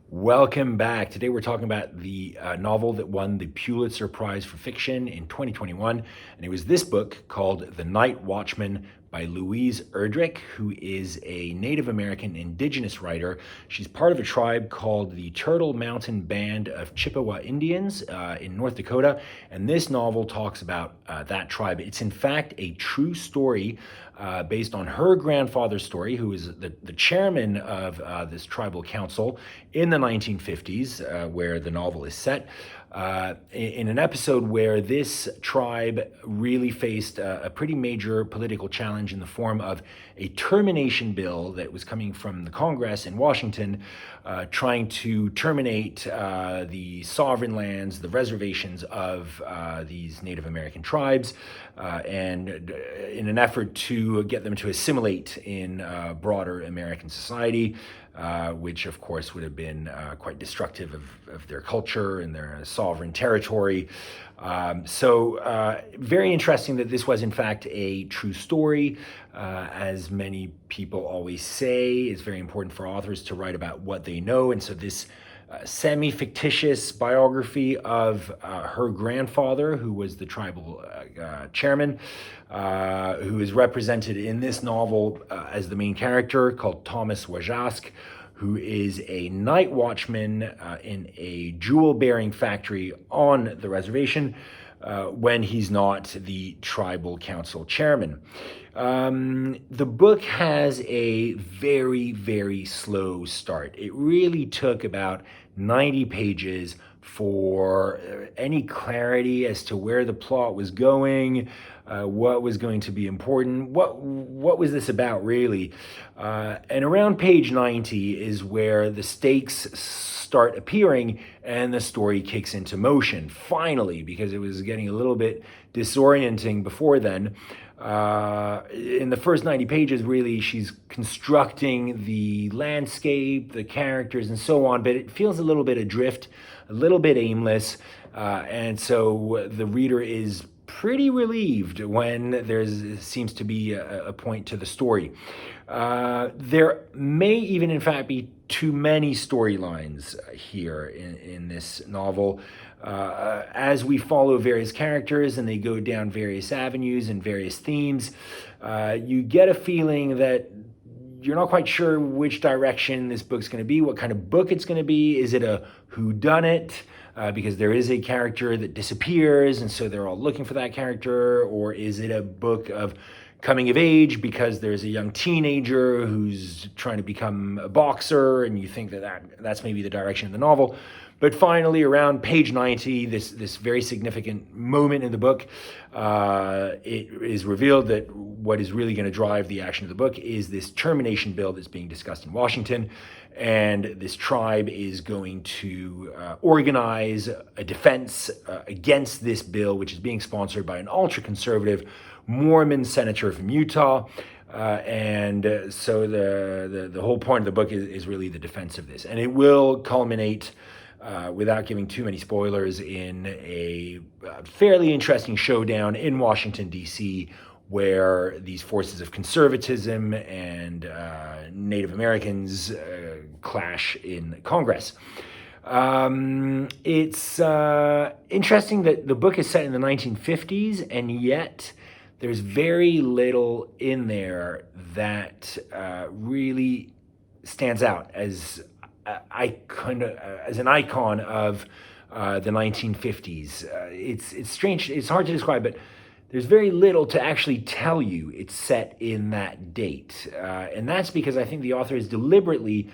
Welcome back. Today we're talking about the novel that won the Pulitzer Prize for Fiction in 2021. And it was this book called The Night Watchman by Louise Erdrich, who is a Native American indigenous writer. She's part of a tribe called the Turtle Mountain Band of Chippewa Indians in North Dakota. And this novel talks about that tribe. It's in fact a true story based on her grandfather's story, who is the chairman of this tribal council in the 1950s, where the novel is set. In an episode where this tribe really faced a pretty major political challenge in the form of a termination bill that was coming from the Congress in Washington, trying to terminate the sovereign lands, the reservations of these Native American tribes, and in an effort to get them to assimilate in broader American society. Which of course would have been quite destructive of their culture and their sovereign territory. So very interesting that this was in fact a true story. As many people always say, it's very important for authors to write about what they know. And so this semi-fictitious biography of her grandfather, who was the tribal chairman, who is represented in this novel as the main character, called Thomas Wajask, who is a night watchman in a jewel-bearing factory on the reservation when he's not the tribal council chairman. The book has a very, very slow start. It really took about 90 pages for any clarity as to where the plot was going, what was going to be important, what was this about really. And around page 90 is where the stakes start appearing and the story kicks into motion, finally, because it was getting a little bit disorienting before then. In the first 90 pages, really, she's constructing the landscape, the characters, and so on, but it feels a little bit adrift, a little bit aimless, and so the reader is pretty relieved when there seems to be a point to the story. There may even, in fact, be too many storylines here in this novel. As we follow various characters and they go down various avenues and various themes, you get a feeling that you're not quite sure which direction this book's going to be, what kind of book it's going to be. Is it a whodunit? Because there is a character that disappears, and so they're all looking for that character? Or is it a book of coming of age because there's a young teenager who's trying to become a boxer, and you think that's maybe the direction of the novel? But finally, around page 90, this very significant moment in the book, it is revealed that what is really going to drive the action of the book is this termination bill that's being discussed in Washington. And this tribe is going to organize a defense against this bill, which is being sponsored by an ultra-conservative Mormon senator from Utah. And so the whole point of the book is really the defense of this. And it will culminate, without giving too many spoilers, in a fairly interesting showdown in Washington, D.C., where these forces of conservatism and Native Americans clash in Congress. It's interesting that the book is set in the 1950s, and yet there's very little in there that really stands out as an icon of the 1950s. It's strange. It's hard to describe, but there's very little to actually tell you it's set in that date. And that's because I think the author is deliberately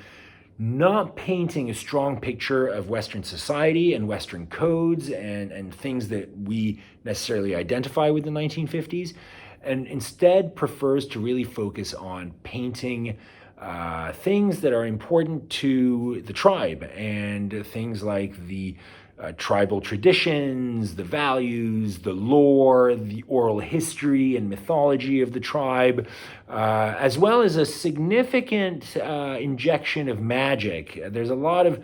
not painting a strong picture of Western society and Western codes and things that we necessarily identify with the 1950s, and instead prefers to really focus on painting things that are important to the tribe, and things like the tribal traditions, the values, the lore, the oral history and mythology of the tribe, as well as a significant injection of magic. There's a lot of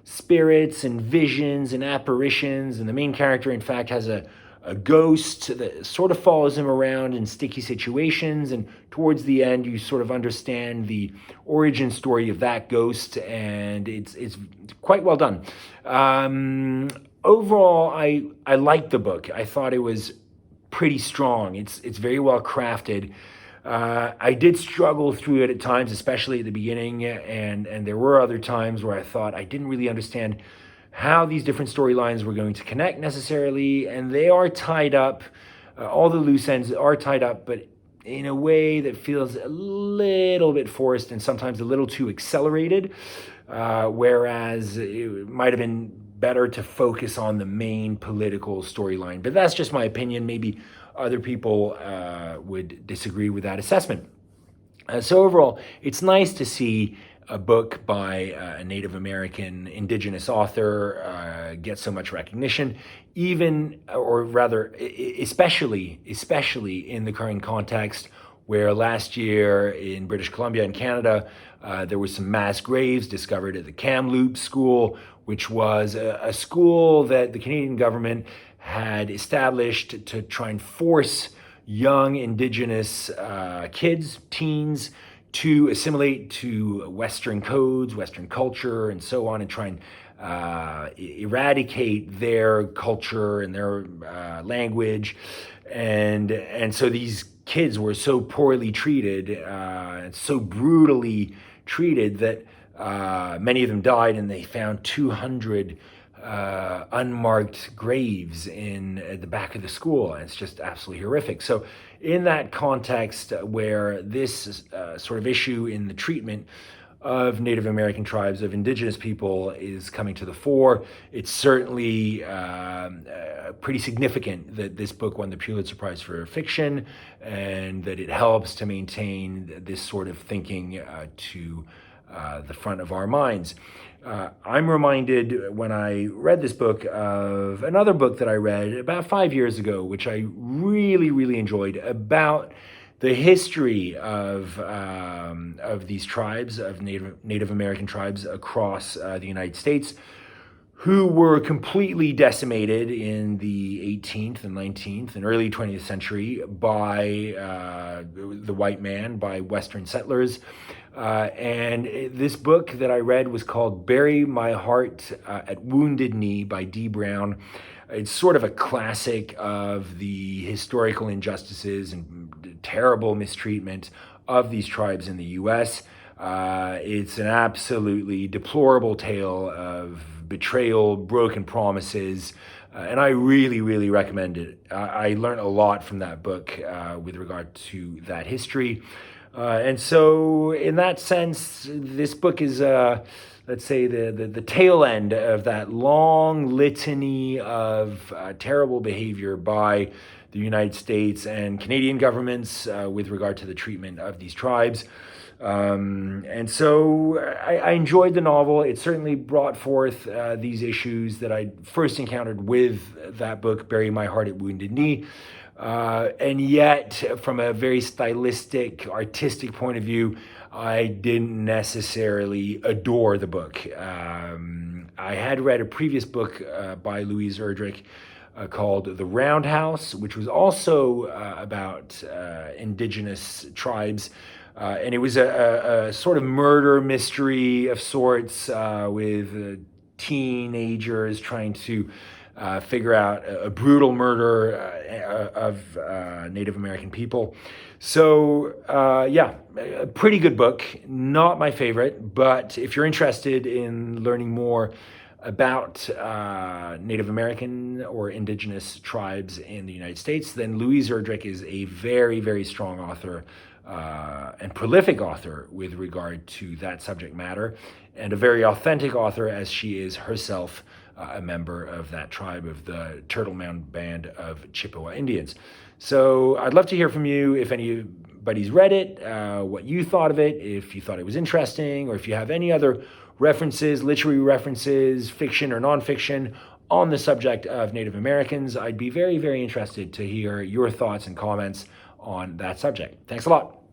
spirits and visions and apparitions, and the main character, in fact, has a a ghost that sort of follows him around in sticky situations. And towards the end, you sort of understand the origin story of that ghost, and it's quite well done. Overall, I liked the book. I thought it was pretty strong. It's very well crafted. I did struggle through it at times, especially at the beginning, and there were other times where I thought I didn't really understand how these different storylines were going to connect necessarily, and they are tied up. All the loose ends are tied up, but in a way that feels a little bit forced and sometimes a little too accelerated, whereas it might have been better to focus on the main political storyline. But that's just my opinion. Maybe other people would disagree with that assessment. So overall, it's nice to see a book by a Native American indigenous author get so much recognition, even, or rather, especially in the current context where last year in British Columbia and Canada, there was some mass graves discovered at the Kamloops School, which was a school that the Canadian government had established to try and force young Indigenous kids, teens, to assimilate to Western codes, Western culture, and so on, and try and eradicate their culture and their language. And so these kids were so poorly treated, so brutally treated that many of them died, and they found 200 unmarked graves at the back of the school. And it's just absolutely horrific. So in that context where this sort of issue in the treatment of Native American tribes, of indigenous people, is coming to the fore, it's certainly pretty significant that this book won the Pulitzer Prize for fiction, and that it helps to maintain this sort of thinking to the front of our minds. I'm reminded when I read this book of another book that I read about 5 years ago, which I really, really enjoyed, about the history of these tribes, of Native American tribes across the United States, who were completely decimated in the 18th and 19th and early 20th century by the white man, by Western settlers. And this book that I read was called Bury My Heart at Wounded Knee by D. Brown. It's sort of a classic of the historical injustices and terrible mistreatment of these tribes in the U.S. It's an absolutely deplorable tale of betrayal, broken promises, and I really, really recommend it. I learned a lot from that book with regard to that history. And so in that sense, this book is, let's say, the tail end of that long litany of terrible behavior by the United States and Canadian governments with regard to the treatment of these tribes. And so I enjoyed the novel. It certainly brought forth these issues that I first encountered with that book, Bury My Heart at Wounded Knee. And yet, from a very stylistic, artistic point of view, I didn't necessarily adore the book. I had read a previous book by Louise Erdrich called The Roundhouse, which was also about indigenous tribes. And it was a sort of murder mystery of sorts with teenagers trying to figure out a brutal murder of Native American people. So yeah, a pretty good book. Not my favorite, but if you're interested in learning more about Native American or indigenous tribes in the United States, then Louise Erdrich is a very, very strong author and prolific author with regard to that subject matter, and a very authentic author, as she is herself a member of that tribe, of the Turtle Mound Band of Chippewa Indians. So I'd love to hear from you if anybody's read it, what you thought of it, if you thought it was interesting, or if you have any other references, literary references, fiction or nonfiction, on the subject of Native Americans. I'd be very, very interested to hear your thoughts and comments on that subject. Thanks a lot.